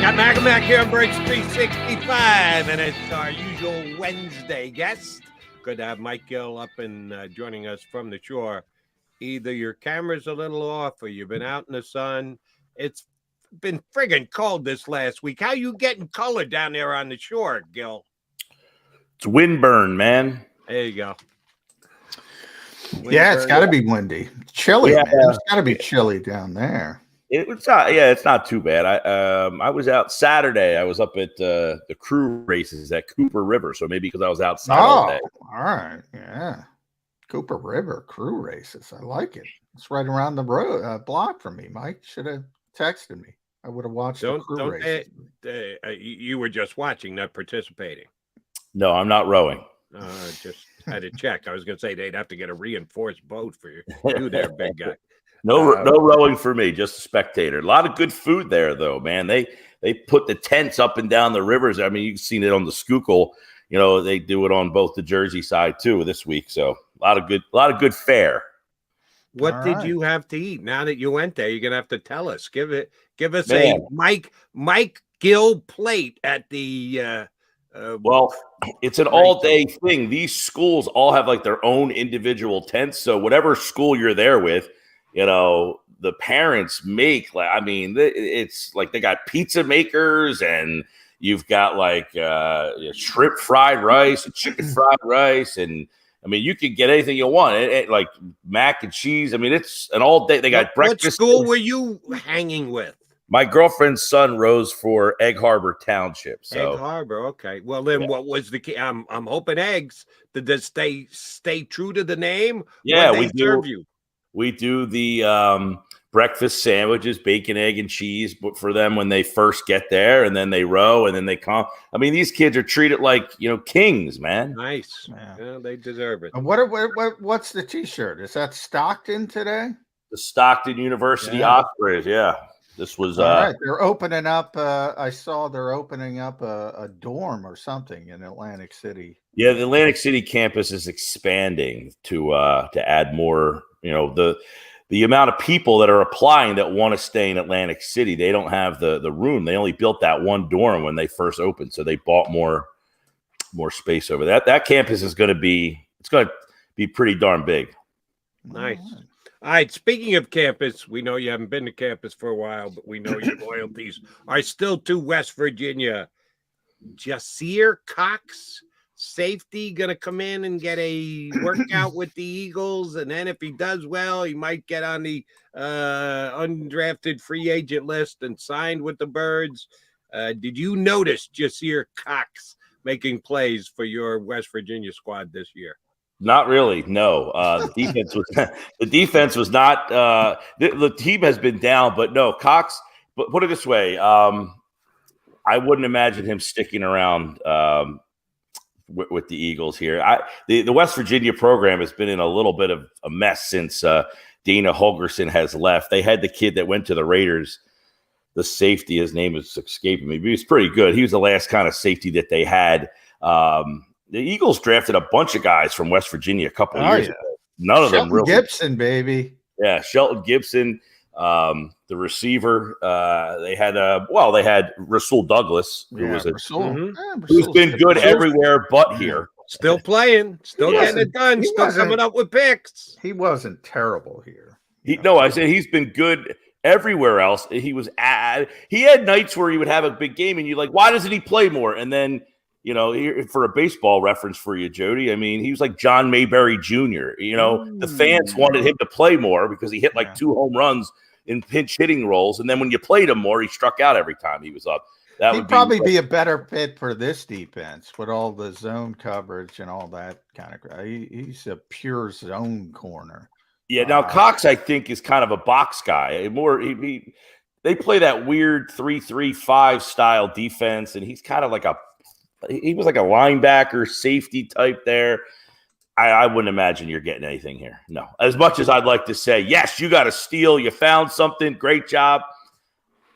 Got Mac here on Breaks 365, and it's our usual Wednesday guest. Good to have Mike Gill up and joining us from the shore. Either your camera's a little off or you've been out in the sun. It's been friggin' cold this last week. How you getting color down there on the shore, Gill? It's windburn, man. There you go. Yeah, it's got to be windy. Chilly, man. It's got to be chilly down there. It's not too bad. I was out Saturday. I was up at the crew races at Cooper River, so maybe because I was outside all day. All right, yeah. Cooper River crew races. I like it. It's right around the road block from me. Mike should have texted me. I would have watched the crew races. You were just watching, not participating. No, I'm not rowing. Just had to check. I was going to say they'd have to get a reinforced boat for you there, big guy. No rowing for me, just a spectator. A lot of good food there, though, man. They put the tents up and down the rivers. I mean, you've seen it on the Schuylkill. You know, they do it on both the Jersey side too this week. So a lot of good fare. What did you have to eat? Now that you went there, you're gonna have to tell us. Give us a Mike Gill plate at the. Well, it's an all-day thing. These schools all have like their own individual tents. So whatever school you're there with, you know, the parents make, it's like they got pizza makers, and you've got like shrimp fried rice and chicken fried rice. And I mean, you can get anything you want. Like mac and cheese. I mean, it's an all day. They got breakfast. What school were you hanging with? My girlfriend's son rose for Egg Harbor Township. So Egg Harbor, okay. Well, then what was the key? I'm hoping eggs. Did they stay true to the name? Yeah, we do. We do the breakfast sandwiches, bacon, egg, and cheese for them when they first get there, and then they row, and then they come. I mean, these kids are treated like, kings, man. Nice. Yeah, they deserve it. And what's the T-shirt? Is that Stockton today? The Stockton University Ospreys, yeah. This was all right. They're opening up. I saw they're opening up a dorm or something in Atlantic City. Yeah, the Atlantic City campus is expanding to add more. The amount of people that are applying that want to stay in Atlantic City, they don't have the room. They only built that one dorm when they first opened, so they bought more space over that. That campus is going to be pretty darn big. Nice. All right, speaking of campus, we know you haven't been to campus for a while, but we know your loyalties are still to West Virginia. Jasir Cox, safety, going to come in and get a workout with the Eagles, and then if he does well, he might get on the undrafted free agent list and signed with the Birds. Did you notice Jasir Cox making plays for your West Virginia squad this year? Not really. No, the defense was not. The team has been down, but no, Cox. But put it this way, I wouldn't imagine him sticking around with the Eagles here. The West Virginia program has been in a little bit of a mess since Dana Holgerson has left. They had the kid that went to the Raiders, the safety. His name is escaping me. But he was pretty good. He was the last kind of safety that they had. The Eagles drafted a bunch of guys from West Virginia a couple of years ago. None of them really. Gibson, baby. Yeah, Shelton Gibson, the receiver. They had Rasul Douglas, who's been good everywhere but here. Still playing, getting it done, still coming up with picks. He wasn't terrible here. I said he's been good everywhere else. He had nights where he would have a big game, and you're like, why doesn't he play more? And then, here for a baseball reference for you, Jody, I mean, he was like John Mayberry Jr. The fans wanted him to play more because he hit like 2 home runs in pinch hitting roles. And then when you played him more, he struck out every time he was up. He'd probably be a better fit for this defense with all the zone coverage and all that kind of. He's a pure zone corner. Yeah. Now Cox, I think, is kind of a box guy. They play that weird 3-3-5 style defense, and he's kind of like he was like a linebacker safety type there. I wouldn't imagine you're getting anything here. No. As much as I'd like to say, yes, you got a steal, you found something, great job.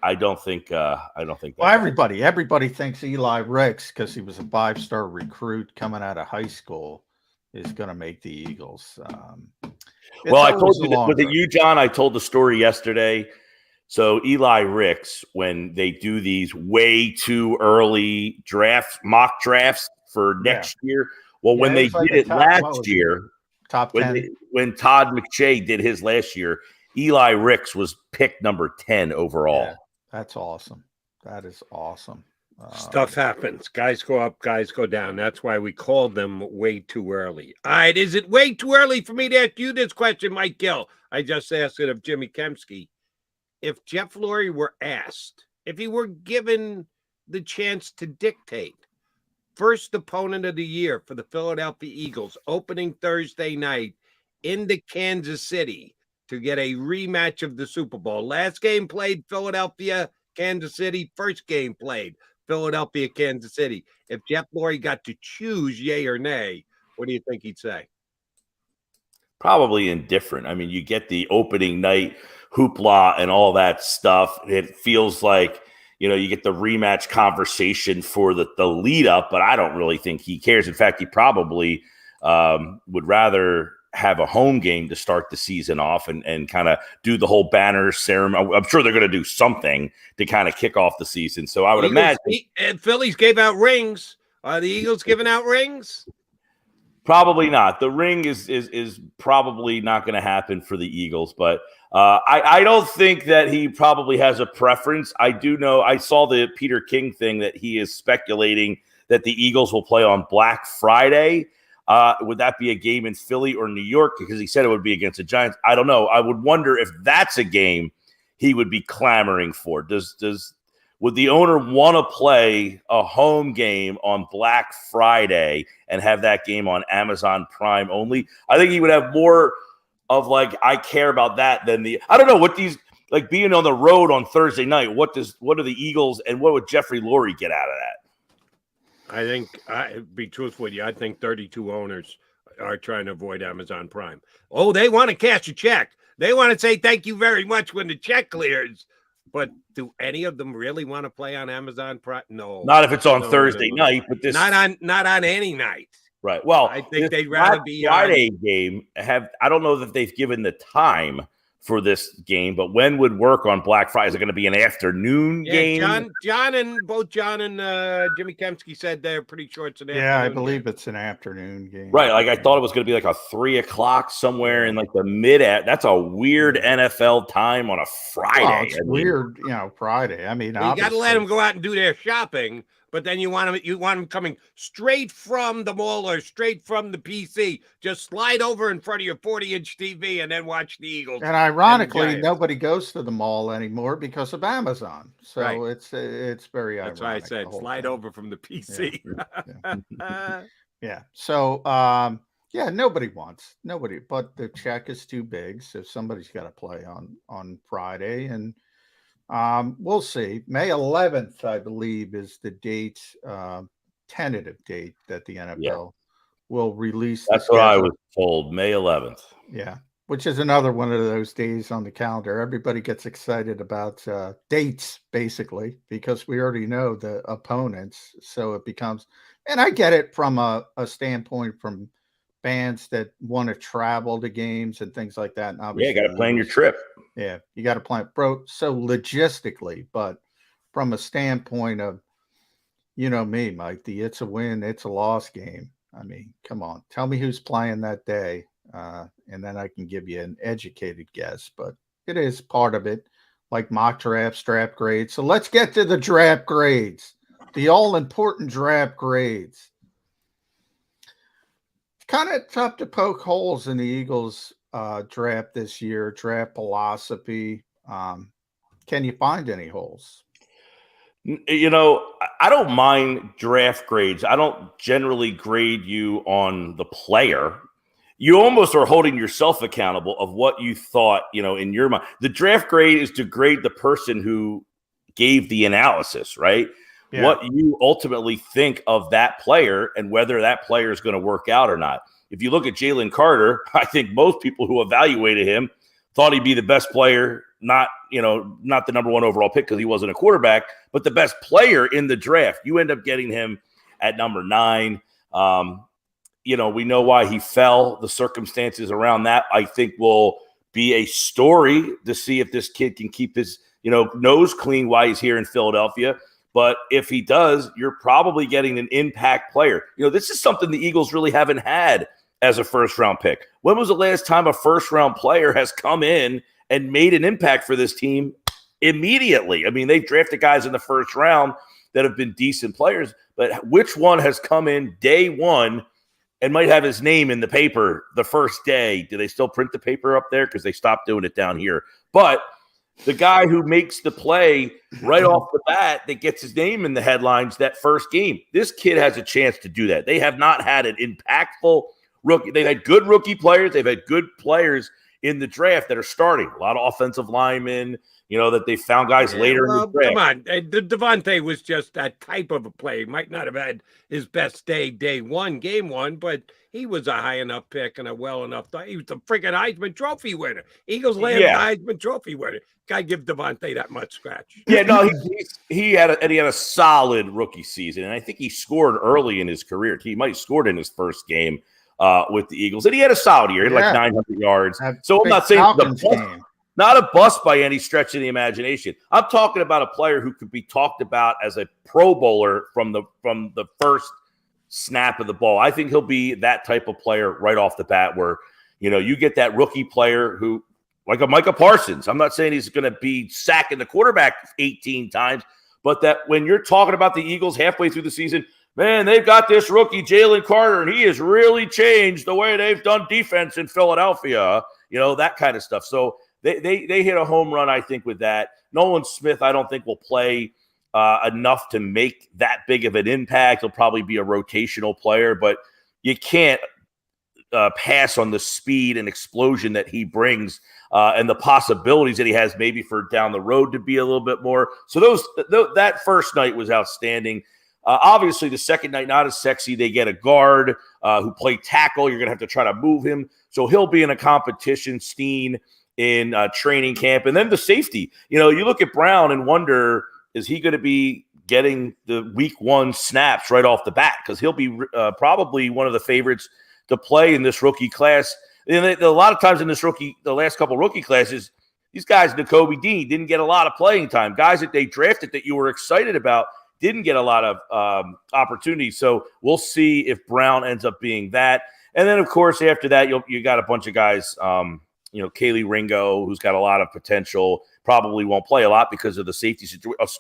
I don't think. Well, everybody thinks Eli Rex, because he was a 5-star recruit coming out of high school, is going to make the Eagles. Well, I told you, was it you, John? I told the story yesterday So Eli Rex, when they do these way too early mock drafts for next year, well, when they did it last year, top 10. When Todd McShay did his last year, Eli Rex was picked number 10 overall. Yeah, that's awesome. That is awesome. Stuff happens. Guys go up, guys go down. That's why we called them way too early. All right, is it way too early for me to ask you this question, Mike Gill? I just asked it of Jimmy Kempski. If Jeff Lurie were asked, if he were given the chance to dictate, first opponent of the year for the Philadelphia Eagles, opening Thursday night into Kansas City to get a rematch of the Super Bowl. Last game played Philadelphia, Kansas City. First game played Philadelphia, Kansas City. If Jeff Lurie got to choose yay or nay, what do you think he'd say? Probably indifferent. I mean, you get the opening night hoopla and all that stuff. It feels like, you get the rematch conversation for the lead up, but I don't really think he cares. In fact, he probably would rather have a home game to start the season off and kind of do the whole banner ceremony. I'm sure they're going to do something to kind of kick off the season. So I would imagine Phillies gave out rings. Are the Eagles giving out rings? Probably not. The ring is probably not going to happen for the Eagles, but I don't think that he probably has a preference. I do know I saw the Peter King thing that he is speculating that the Eagles will play on Black Friday. Would that be a game in Philly or New York? Because he said it would be against the Giants. I don't know. I would wonder if that's a game he would be clamoring for. Would the owner want to play a home game on Black Friday and have that game on Amazon Prime only? I think he would have more of I care about that than I don't know what these being on the road on Thursday night. What do the Eagles and what would Jeffrey Lurie get out of that? I think, be truthful with you, I think 32 owners are trying to avoid Amazon Prime. Oh, they want to cash a check. They want to say thank you very much when the check clears. But do any of them really want to play on Amazon Prime? No. Not if it's on Thursday night, but this not on any night. Right. Well, I think they'd rather be Friday game I don't know that they've given the time for this game, but when would work on Black Friday? Is it going to be an afternoon game? John and Jimmy Kempski said they're pretty sure it's an afternoon. Yeah, I believe it's an afternoon game. Right. I thought it was going to be a 3:00 somewhere in the mid. That's a weird NFL time on a Friday. Oh, it's weird, Friday. I mean, you got to let them go out and do their shopping. But then you want them coming straight from the mall or straight from the PC. Just slide over in front of your 40-inch TV and then watch the Eagles. And ironically, nobody goes to the mall anymore because of Amazon. So right. It's very ironic. That's why I said slide over from the PC. Yeah. So nobody wants. But the check is too big, so somebody's got to play on Friday and. We'll see. May 11th, I believe, is the date, tentative date that the NFL will release. That's what I was told, May 11th. Yeah, which is another one of those days on the calendar. Everybody gets excited about dates, basically, because we already know the opponents. So it becomes, and I get it from a standpoint from fans that want to travel to games and things like that. And obviously, you got to plan your trip. Yeah, you got to plan, bro. So logistically, but from a standpoint of, me, Mike, it's a win, it's a loss game. I mean, come on, tell me who's playing that day, and then I can give you an educated guess. But it is part of it, like mock drafts, draft grades. So let's get to the draft grades, the all-important draft grades. Kind of tough to poke holes in the Eagles draft this year, draft philosophy. Can you find any holes? I don't mind draft grades. I don't generally grade you on the player. You almost are holding yourself accountable of what you thought, in your mind. The draft grade is to grade the person who gave the analysis, right? Yeah. What you ultimately think of that player and whether that player is going to work out or not. If you look at Jalen Carter, I think most people who evaluated him thought he'd be the best player, not the number one overall pick because he wasn't a quarterback, but the best player in the draft. You end up getting him at number 9. We know why he fell. The circumstances around that, I think, will be a story to see if this kid can keep his nose clean while he's here in Philadelphia. But if he does, you're probably getting an impact player. This is something the Eagles really haven't had as a first-round pick. When was the last time a first-round player has come in and made an impact for this team immediately? I mean, they've drafted guys in the first round that have been decent players, but which one has come in day one and might have his name in the paper the first day? Do they still print the paper up there? Because they stopped doing it down here. But the guy who makes the play right off the bat that gets his name in the headlines that first game, this kid has a chance to do that. They have not had an impactful rookie. They've had good rookie players. They've had good players in the draft that are starting. A lot of offensive linemen, that they found guys later in the draft. Come on. Devontae was just that type of a play. He might not have had his best day one, game one, but he was a high enough pick and a well enough. He was the freaking Heisman Trophy winner. Eagles land Heisman Trophy winner. Got to give Devontae that much scratch. Yeah, no, he had a solid rookie season, and I think he scored early in his career. He might have scored in his first game with the Eagles, and he had a solid year. He had like 900 yards. So I'm not saying not a bust by any stretch of the imagination. I'm talking about a player who could be talked about as a Pro Bowler from the first snap of the ball. I think he'll be that type of player right off the bat where, you get that rookie player who, like a Micah Parsons. I'm not saying he's going to be sacking the quarterback 18 times, but that when you're talking about the Eagles halfway through the season, man, they've got this rookie, Jalen Carter, and he has really changed the way they've done defense in Philadelphia, that kind of stuff. So they hit a home run, I think, with that. Nolan Smith, I don't think will play enough to make that big of an impact. He'll probably be a rotational player, but you can't pass on the speed and explosion that he brings and the possibilities that he has maybe for down the road to be a little bit more. So that first night was outstanding. Obviously, the second night, not as sexy. They get a guard who play tackle. You're going to have to try to move him. So he'll be in a competition, Steen, in training camp. And then the safety. You look at Brown and wonder, is he going to be getting the week one snaps right off the bat? Because he'll be probably one of the favorites to play in this rookie class. And a lot of times in the last couple rookie classes, these guys, Nakobe Dean, didn't get a lot of playing time. Guys that they drafted that you were excited about didn't get a lot of opportunities. So we'll see if Brown ends up being that. And then, of course, after that, you got a bunch of guys, Kaylee Ringo, who's got a lot of potential, probably won't play a lot because of the safety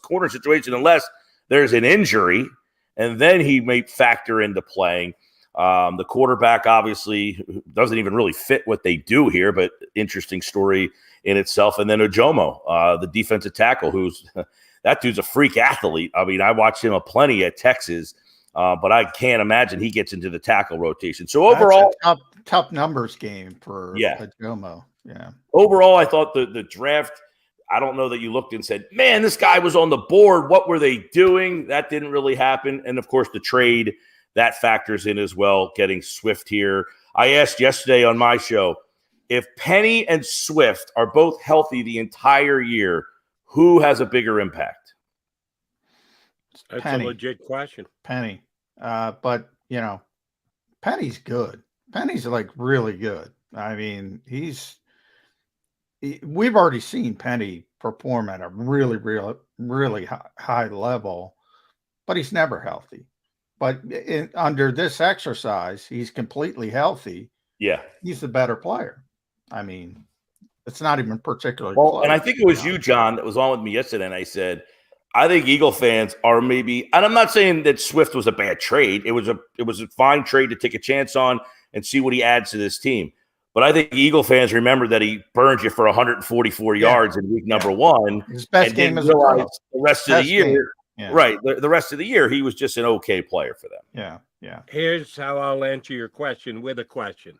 corner situation, unless there's an injury, and then he may factor into playing. The quarterback obviously doesn't even really fit what they do here, but interesting story in itself. And then Ojomo, the defensive tackle, that dude's a freak athlete. I mean, I watched him plenty at Texas, but I can't imagine he gets into the tackle rotation. So overall, that's a tough numbers game for Ojomo. Yeah. Overall, I thought the draft, I don't know that you looked and said, man, this guy was on the board. What were they doing? That didn't really happen. And of course, the trade, that factors in as well, getting Swift here. I asked yesterday on my show, if Penny and Swift are both healthy the entire year, who has a bigger impact? That's Penny. a legit question. Penny. But, Penny's good. Penny's like really good. I mean, we've already seen Penny perform at a really, really, really high level, but he's never healthy. But under this exercise, he's completely healthy. Yeah. He's the better player. I mean, it's not even particularly close. And I think it was you, John, that was on with me yesterday, and I said, I think Eagle fans are maybe, and I'm not saying that Swift was a bad trade. It was a fine trade to take a chance on and see what he adds to this team. But I think Eagle fans remember that he burned you for 144 yards in week number one. His best game as a the rest of the year. Yeah. Right. The rest of the year, he was just an okay player for them. Yeah. Yeah. Here's how I'll answer your question with a question.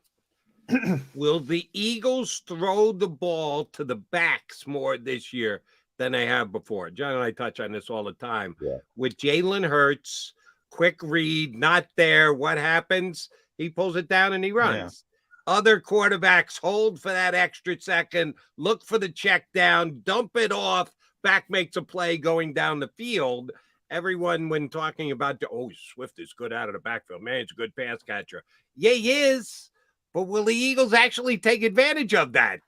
Will the Eagles throw the ball to the backs more this year than they have before? John and I touch on this all the time. Yeah. With Jalen Hurts, quick read, not there. What happens? He pulls it down and he runs. Yeah. Other quarterbacks hold for that extra second, look for the check down, dump it off. Back makes a play going down the field. Everyone, when talking about, Swift is good out of the backfield. Man, he's a good pass catcher. Yeah, he is. But will the Eagles actually take advantage of that?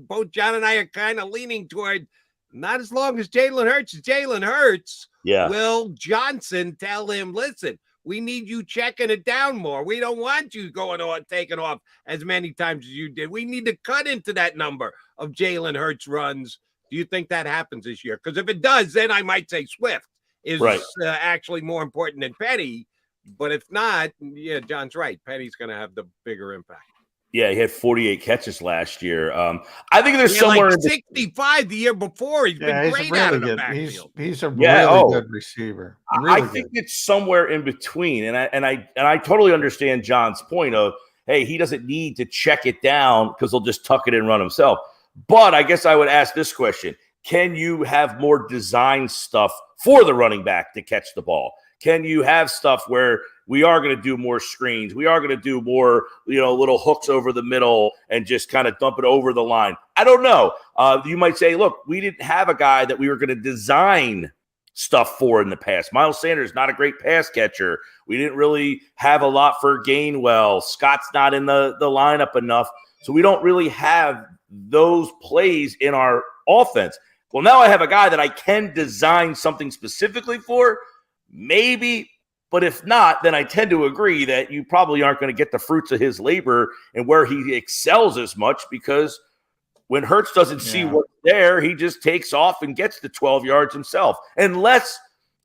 Both John and I are kind of leaning toward Not as long as Jalen Hurts. Jalen Hurts. Yeah. Will Johnson tell him, listen, we need you checking it down more. We don't want you going on, taking off as many times as you did. We need to cut into that number of Jalen Hurts runs. Do you think that happens this year? Because if it does, then I might say Swift is actually more important than Petty. But if not, yeah, John's right. Petty's going to have the bigger impact. Yeah, he had 48 catches last year. I think there's somewhere like 65 the year before. He's been great really out of the good. backfield. He's a really good receiver. Really I think it's somewhere in between, and I totally understand John's point of, hey, he doesn't need to check it down because he'll just tuck it and run himself. But I guess I would ask this question: can you have more design stuff for the running back to catch the ball? Can you have stuff where we are going to do more screens? We are going to do more, little hooks over the middle and just kind of dump it over the line. I don't know. You might say, look, we didn't have a guy that we were going to design stuff for in the past. Miles Sanders, not a great pass catcher. We didn't really have a lot for Gainwell. Scott's not in the lineup enough. So we don't really have those plays in our offense. Well, now I have a guy that I can design something specifically for. Maybe, but if not, then I tend to agree that you probably aren't going to get the fruits of his labor and where he excels as much, because when Hurts doesn't see what's there, he just takes off and gets the 12 yards himself. Unless,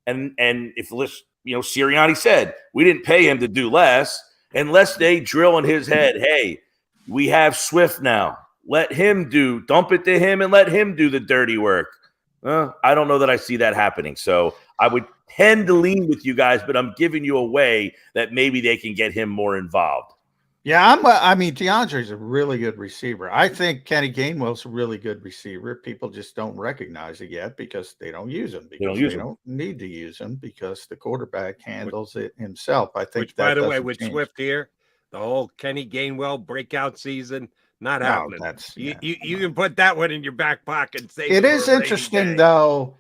and if Sirianni said we didn't pay him to do less, unless they drill in his head, hey, we have Swift now. Let him dump it to him and let him do the dirty work. I don't know that I see that happening. So I would tend to lean with you guys, but I'm giving you a way that maybe they can get him more involved. Yeah, DeAndre's a really good receiver. I think Kenny Gainwell's a really good receiver. People just don't recognize it yet because they don't use him. Because they don't need to use him because the quarterback handles it himself. I think. Which, by the way, with Swift here, the whole Kenny Gainwell breakout season, not happening. You can put that one in your back pocket. And save it is interesting though.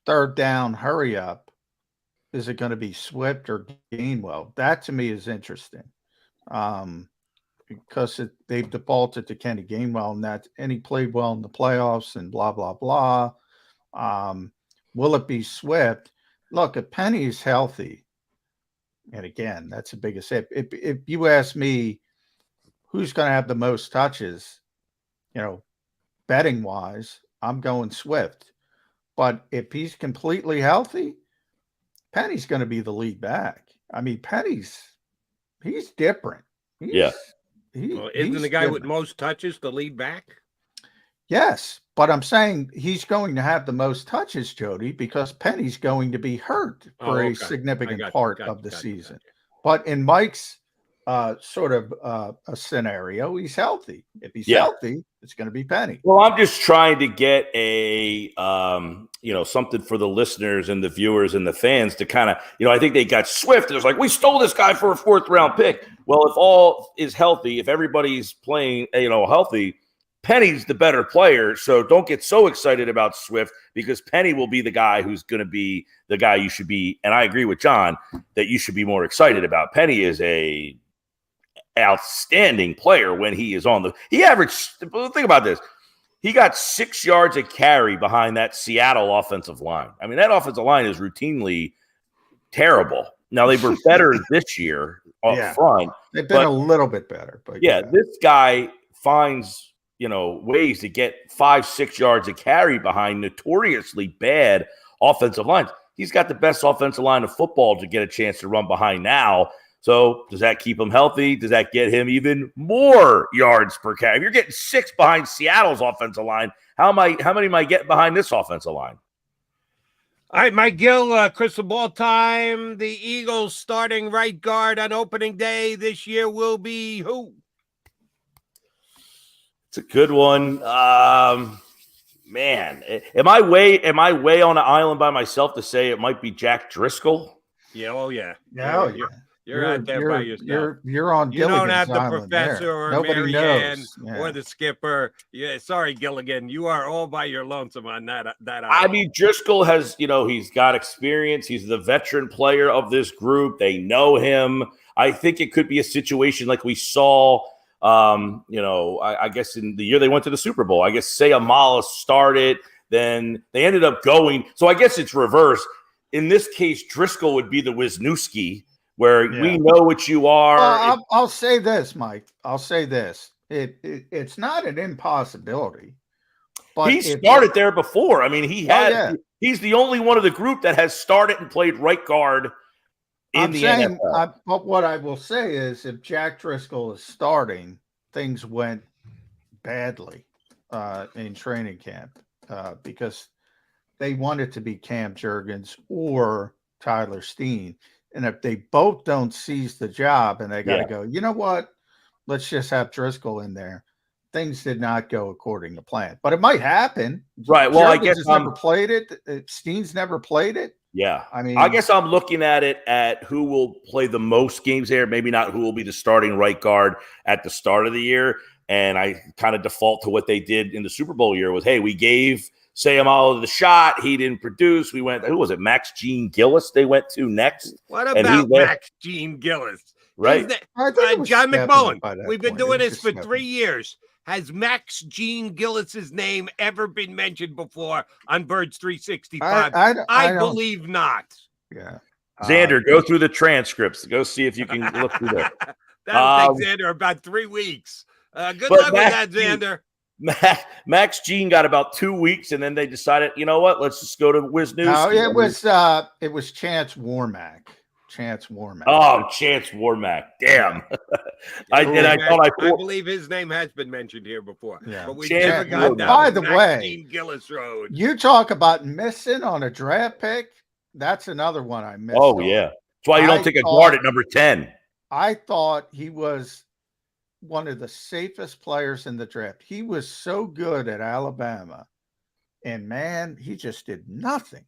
Third down, hurry up. Is it going to be Swift or Gainwell? That to me is interesting, because they've defaulted to Kenny Gainwell, and he played well in the playoffs and blah blah blah. Will it be Swift? Look, if Penny is healthy, and again, that's the biggest if you ask me, who's going to have the most touches, betting wise, I'm going Swift. But if he's completely healthy, Penny's going to be the lead back. I mean, he's different. Isn't the guy with most touches the lead back? Yes, but I'm saying he's going to have the most touches, Jody, because Penny's going to be hurt for a significant part of the season. But in Mike's sort of a scenario, he's healthy. If he's healthy, it's going to be Penny. Well, I'm just trying to get a something for the listeners and the viewers and the fans to kind of, I think they got Swift. It was like, we stole this guy for a 4th round pick. Well, if all is healthy, if everybody's playing, healthy, Penny's the better player. So don't get so excited about Swift, because Penny will be the guy who's going to be the guy you should be. And I agree with John that you should be more excited about. Penny is a outstanding player when he is on he averaged, think about this. He got 6 yards a carry behind that Seattle offensive line. I mean, that offensive line is routinely terrible. Now, they were better this year up front. They've been a little bit better. But this guy finds, ways to get 5-6 yards a carry behind notoriously bad offensive lines. He's got the best offensive line of football to get a chance to run behind now. So does that keep him healthy? Does that get him even more yards per carry? If you're getting 6 behind Seattle's offensive line, how many am I getting behind this offensive line? All right, Mike Gill, crystal ball time. The Eagles starting right guard on opening day this year will be who? It's a good one. Man, am I way on an island by myself to say it might be Jack Driscoll? Yeah, oh yeah. You're out there by yourself. You're on Gilligan's Island. You don't have the professor there. or Nobody Mary Ann knows. or the skipper. Yeah, sorry, Gilligan. You are all by your lonesome on that island. I mean, Driscoll has, he's got experience. He's the veteran player of this group. They know him. I think it could be a situation like we saw I guess in the year they went to the Super Bowl, I guess Sayamala started, then they ended up going. So I guess it's reverse. In this case, Driscoll would be the Wisniewski, where we know what you are. Well, I'll say this, Mike. I'll say this. It's not an impossibility. But he started there before. I mean, he's the only one of the group that has started and played right guard in the NFL. But what I will say is if Jack Driscoll is starting, things went badly in training camp because they wanted to be Cam Jurgens or Tyler Steen. And if they both don't seize the job and they got to go, you know what? Let's just have Driscoll in there. Things did not go according to plan, but it might happen. Right. Well, I guess never played it. Steen's never played it. Yeah. I guess I'm looking at it at who will play the most games there. Maybe not who will be the starting right guard at the start of the year. And I kind of default to what they did in the Super Bowl year was, hey, we gave Sayamala the shot. He didn't produce. We went, who was it? Max Gene Gillis they went to next. What about Max Gene Gillis? Right. John McMullen. We've been doing this for 3 years. Has Max Gene Gillis's name ever been mentioned before on Birds 365? I believe not. Yeah. Xander, go through the transcripts. Go see if you can look through there. That'll take Xander about 3 weeks. Good luck with that, Xander. Max Gene got about 2 weeks, and then they decided, you know what? Let's just go to Wisniewski. No, it was Chance Warmack. Oh, Chance Warmack. Damn. I believe his name has been mentioned here before. Yeah. But we never got down. By the way, Gillis Road. You talk about missing on a draft pick. That's another one I missed. Oh, yeah. That's why you don't take a guard at number 10. I thought he was one of the safest players in the draft. He was so good at Alabama. And, man, he just did nothing.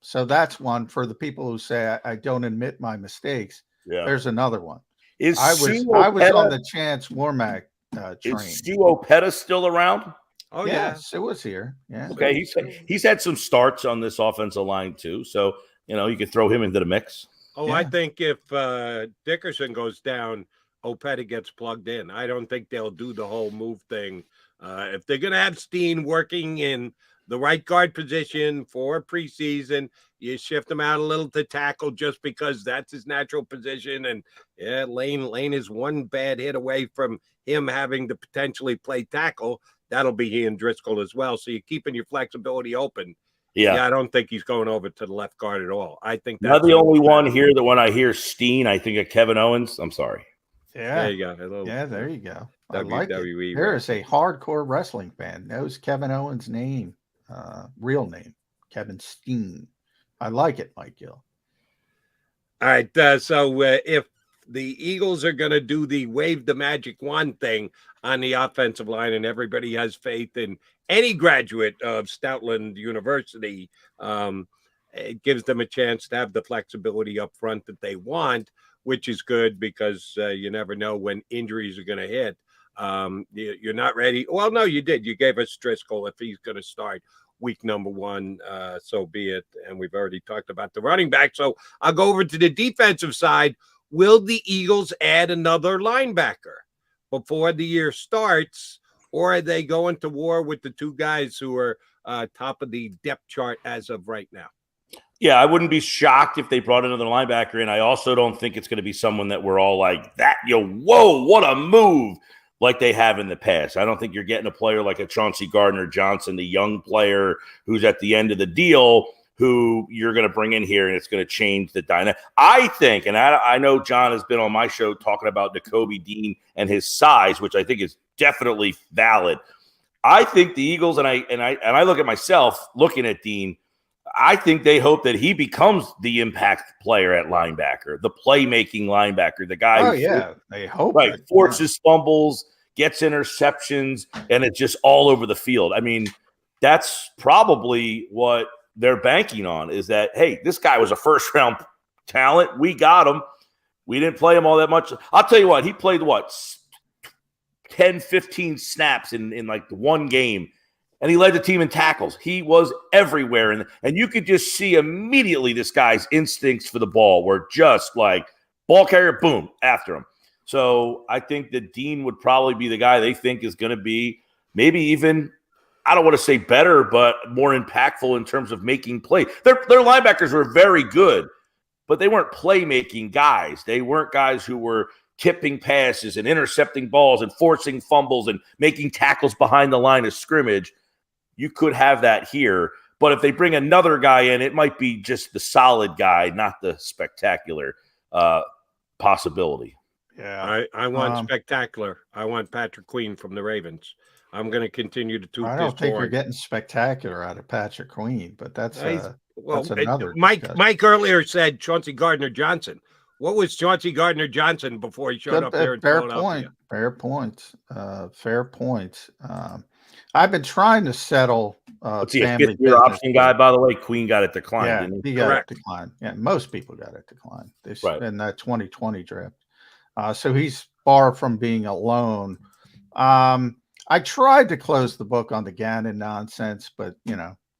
So that's one for the people who say I don't admit my mistakes. Yeah. There's another one. I was on the Chance Warmack train. Is Stu Opeta still around? Oh, yes, it was here. Yeah. Okay, he's had some starts on this offensive line too, so you could throw him into the mix. Oh, yeah. I think if Dickerson goes down, Opeta gets plugged in. I don't think they'll do the whole move thing. If they're going to have Steen working in the right guard position for preseason, you shift him out a little to tackle just because that's his natural position. And yeah, Lane is one bad hit away from him having to potentially play tackle. That'll be he and Driscoll as well. So you're keeping your flexibility open. Yeah, I don't think he's going over to the left guard at all. I think that's the only one here that when I hear Steen, I think of Kevin Owens. I'm sorry. Yeah, there you go. There you go. I WWE. like it. There is a hardcore wrestling fan knows Kevin Owens' name, real name, Kevin Steen. I like it, Mike Gill. All right. So if the Eagles are going to do the wave the magic wand thing on the offensive line, and everybody has faith in any graduate of Stoutland University, it gives them a chance to have the flexibility up front that they want, which is good because you never know when injuries are going to hit. You're not ready. Well, no, you did. You gave us Driscoll if he's going to start week number 1, so be it. And we've already talked about the running back. So I'll go over to the defensive side. Will the Eagles add another linebacker before the year starts, or are they going to war with the 2 guys who are top of the depth chart as of right now? Yeah, I wouldn't be shocked if they brought another linebacker in. I also don't think it's going to be someone that we're all like, whoa, what a move, like they have in the past. I don't think you're getting a player like a Chauncey Gardner-Johnson, the young player who's at the end of the deal, who you're going to bring in here and it's going to change the dynamic. I think, and I know John has been on my show talking about Nakobe Dean and his size, which I think is definitely valid. I think the Eagles, and I look at myself looking at Dean, I think they hope that he becomes the impact player at linebacker, the playmaking linebacker, the guy they hope forces fumbles, gets interceptions, and it's just all over the field. I mean, that's probably what they're banking on, is that, hey, this guy was a first-round talent. We got him. We didn't play him all that much. I'll tell you what, he played 10, 15 snaps in like one game, and he led the team in tackles. He was everywhere, and you could just see immediately this guy's instincts for the ball were just like ball carrier, boom, after him. So I think that Dean would probably be the guy they think is going to be maybe even, I don't want to say better, but more impactful in terms of making play. Their linebackers were very good, but they weren't playmaking guys. They weren't guys who were tipping passes and intercepting balls and forcing fumbles and making tackles behind the line of scrimmage. You could have that here. But if they bring another guy in, it might be just the solid guy, not the spectacular possibility. Yeah, I want spectacular. I want Patrick Queen from the Ravens. I'm going to continue to toot I this don't think horn. you're getting spectacular out of Patrick Queen, but that's another Mike earlier said Chauncey Gardner-Johnson. What was Chauncey Gardner-Johnson before he showed up here in Philadelphia? Fair point. I've been trying to settle family your option guy, by the way. Queen got it declined. Yeah, didn't he got it declined. Yeah, most people got it declined in that 2020 draft. So he's far from being alone. I tried to close the book on the Gannon nonsense, but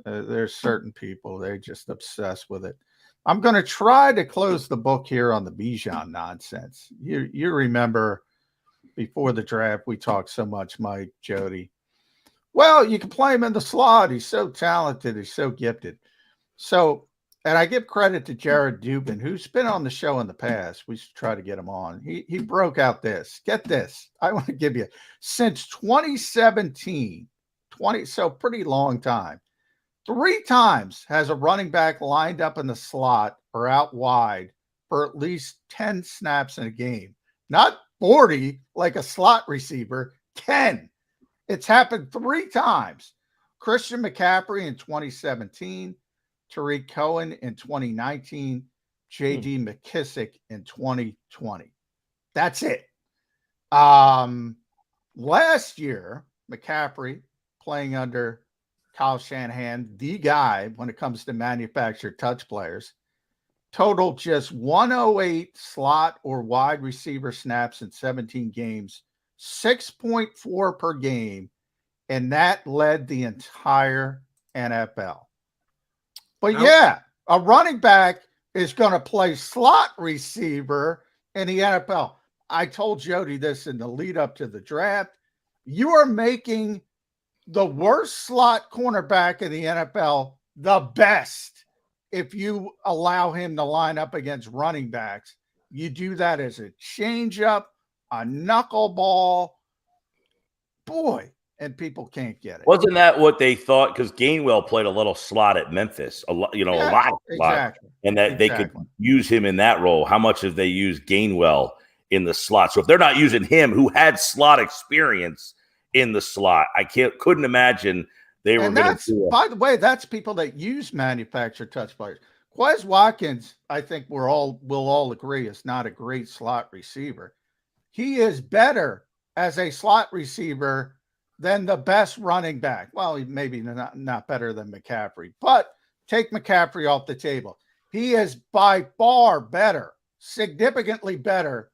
there's certain people, they're just obsessed with it. I'm going to try to close the book here on the Bijan nonsense. You remember before the draft, we talked so much, Mike, Jody. Well, you can play him in the slot. He's so talented. He's so gifted. And I give credit to Jared Dubin, who's been on the show in the past. We should try to get him on. He broke out this. Get this. I want to give you, since 2017, so pretty long time, 3 times has a running back lined up in the slot or out wide for at least 10 snaps in a game. Not 40 like a slot receiver, 10. It's happened 3 times. Christian McCaffrey in 2017, Tariq Cohen in 2019, J.D. McKissick in 2020. That's it. Last year, McCaffrey playing under Kyle Shanahan, the guy when it comes to manufactured touch players, totaled just 108 slot or wide receiver snaps in 17 games, 6.4 per game, and that led the entire NFL. But a running back is going to play slot receiver in the NFL. I told Jody this in the lead up to the draft. You are making the worst slot cornerback in the NFL the best if you allow him to line up against running backs. You do that as a changeup, a knuckleball. Boy, and people can't get it. Wasn't that what they thought? Because Gainwell played a little slot at Memphis, a lot, exactly. And that they could use him in that role. How much have they used Gainwell in the slot? So if they're not using him, who had slot experience in the slot, I couldn't imagine they were going to do it. By the way, that's people that use manufactured touch players. Quez Watkins, I think we'll all agree, is not a great slot receiver. He is better as a slot receiver than the best running back. Well, maybe not better than McCaffrey, but take McCaffrey off the table. He is by far better, significantly better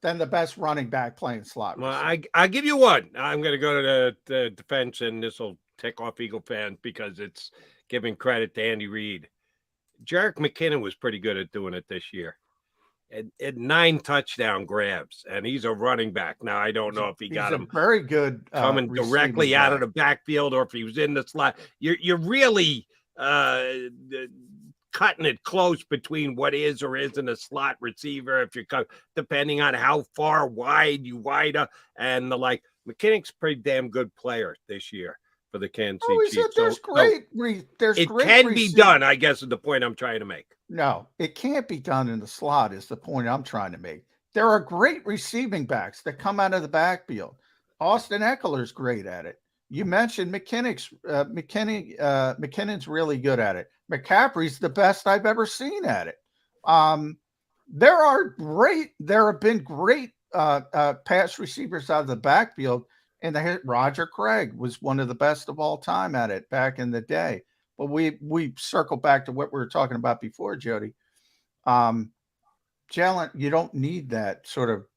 than the best running back playing slot. Well, I give you one. I'm going to go to the defense, and this will tick off Eagle fans because it's giving credit to Andy Reid. Jerick McKinnon was pretty good at doing it this year. At 9 touchdown grabs, and he's a running back. Now, I don't know if he got him very good coming directly out of the backfield or if he was in the slot. You're really cutting it close between what is or isn't a slot receiver if you're depending on how far wide you wide up and the like. McKinnon's a pretty damn good player this year for the Kansas City Chiefs. It can be done, I guess, is the point I'm trying to make. No, it can't be done in the slot is the point I'm trying to make. There are great receiving backs that come out of the backfield. Austin Eckler's great at it. You mentioned McKinnon's really good at it. McCaffrey's the best I've ever seen at it. There have been great pass receivers out of the backfield, and Roger Craig was one of the best of all time at it back in the day. But we circle back to what we were talking about before, Jody. Jalen, you don't need that sort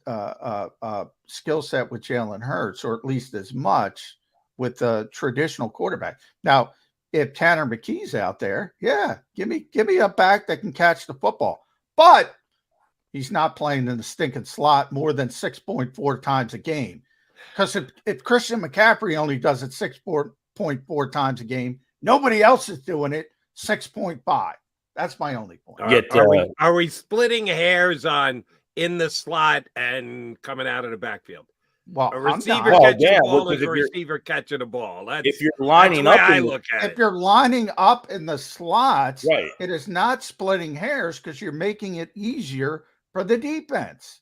of skill set with Jalen Hurts, or at least as much with the traditional quarterback. Now, if Tanner McKee's out there, give me a back that can catch the football. But he's not playing in the stinking slot more than 6.4 times a game. Because if Christian McCaffrey only does it 6.4 times a game, nobody else is doing it 6.5. That's my only point. Are we splitting hairs on in the slot and coming out of the backfield? Well, a receiver catching a ball is a receiver catching a ball. If you're lining up, if you're lining up in the slots, right, it is not splitting hairs because you're making it easier for the defense.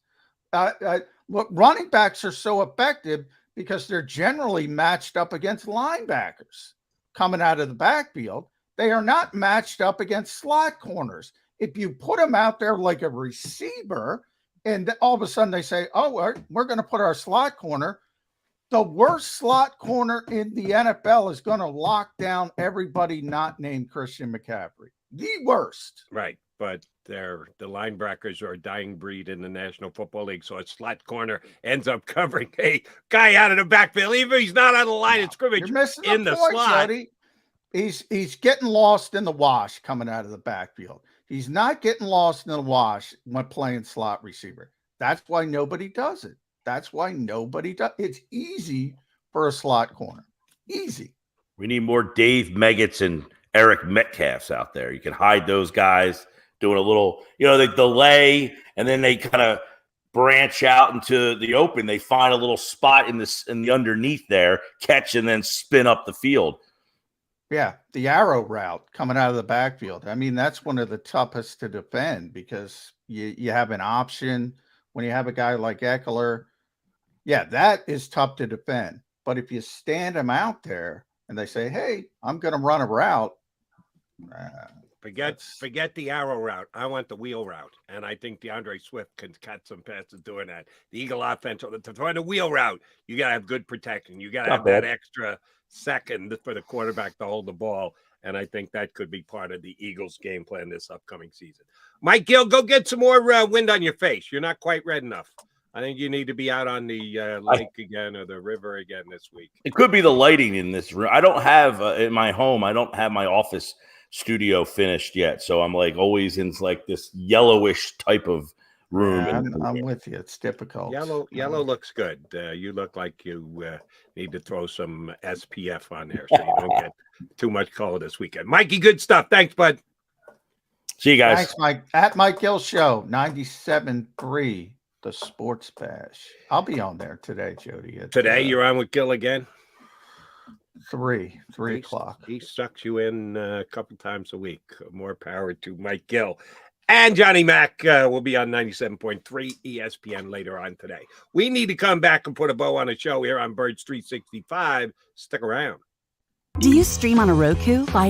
Look, running backs are so effective because they're generally matched up against linebackers coming out of the backfield. They are not matched up against slot corners. If you put them out there like a receiver, and all of a sudden they say, oh, we're going to put our slot corner. The worst slot corner in the NFL is going to lock down everybody not named Christian McCaffrey. The worst. Right. But the linebackers are a dying breed in the National Football League. So a slot corner ends up covering a guy out of the backfield, even if he's not on the line of scrimmage. You're missing in the point, slot. Jody. He's getting lost in the wash coming out of the backfield. He's not getting lost in the wash when playing slot receiver. That's why nobody does it. That's why nobody does. It's easy for a slot corner. Easy. We need more Dave Meggetts and Eric Metcalfs out there. You can hide those guys doing a little, they delay and then they kind of branch out into the open. They find a little spot in the underneath there, catch, and then spin up the field. Yeah, the arrow route coming out of the backfield. I mean, that's one of the toughest to defend because you have an option when you have a guy like Eckler. Yeah, that is tough to defend. But if you stand them out there and they say, hey, I'm going to run a route. Forget the arrow route. I want the wheel route. And I think DeAndre Swift can cut some passes doing that. The Eagle offense, to throw the wheel route, you got to have good protection. You got to have that extra second for the quarterback to hold the ball. And I think that could be part of the Eagles' game plan this upcoming season. Mike Gill, go get some more wind on your face. You're not quite red enough. I think you need to be out on the lake again or the river again this week. It could be the lighting in this room. I don't have in my home, I don't have my office studio finished yet. So I'm like always in like this yellowish type of room. Yeah, I'm with you. It's difficult. Yellow looks good. You look like you need to throw some SPF on there so you don't get too much color this weekend. Mikey, good stuff. Thanks, bud. See you guys. Thanks, Mike. At Mike Gill Show, 97.3, the Sports Bash. I'll be on there today, Jody. Today you're on with Gill again? 3 o'clock. He sucks you in a couple times a week. More power to Mike Gill. And Johnny Mac will be on 97.3 ESPN later on today. We need to come back and put a bow on a show here on Birds 365. Stick around. Do you stream on a Roku, Fire